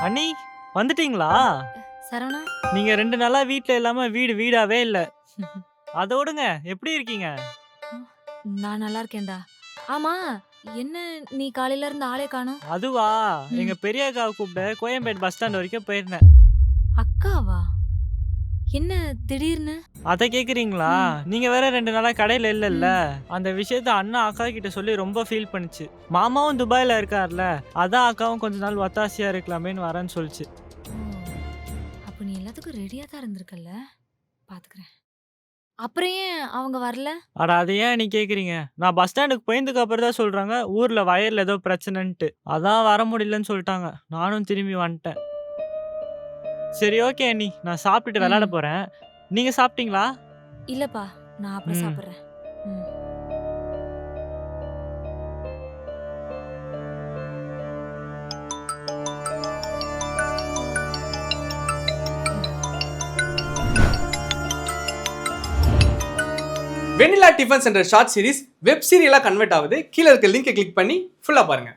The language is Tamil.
அண்ணி வந்துட்டீங்களா? சரவணா. நீங்க 2 நாளா வீட்ல இல்லாம வீடு வீடாவே இல்ல. அதோடுங்க எப்படி இருக்கீங்க? நான் நல்லா இருக்கேன்டா. ஆமா, என்ன நீ காலையில இருந்து ஆளே காணோம்? அதுவா, எங்க ம். பெரிய அக்காவ கூப்பிட கோயம்பேடு பஸ் ஸ்டாண்ட் வரைக்கும் போயிருந்தேன். அக்காவா? என்ன திடீர்னு? அத கேட்குறீங்களா? ம். நீங்க வேற 2 நாளா கடையில இல்லல்ல. ம். அந்த விஷயத்த அண்ணா அக்கா கிட்ட சொல்லி ரொம்ப ஃபீல் பண்ணுச்சு. மாமாவும் துபாய்ல இருக்கார்ல. அதான் அக்காவும் கொஞ்ச நாள் ஒத்தாசையா இருக்கலாமேன்னு வரேன்னு சொல்லுச்சு. ஓ! அப்ப நீ எல்லாத்துக்கும் ரெடியா தான் இருந்திருக்கல்ல? பாத்துக்கிறேன். அப்புறம் ஏன் அவங்க வரல? அட அத ஏன் நீ கேட்குறீங்க? நான் பஸ் ஸ்டாண்டுக்கு போயதுக்கு அப்புறம் தான் சொல்றாங்க, ஊர்ல வயர்ல ஏதோ பிரச்சனைன்ட்டு. அதான் வர முடியலன்னு சொல்ட்டாங்க. நானும் திரும்பி வந்துட்டேன். சரி ஓகே அண்ணி. நான் சாப்பிட்டுட்டு விளையாட ம். போறேன். நீங்க சாப்பிட்டீங்களா? இல்லப்பா. நான் அப்புறம் ம். சாப்பிடுறேன். ம். வெண்ணிலா டிஃபன்ஸ் என்ற ஷார்ட் சீரிஸ் வெப் சீரியலா கன்வெர்ட் ஆகுது. கீழ இருக்க லிங்கை கிளிக் பண்ணி ஃபுல்லா பாருங்க.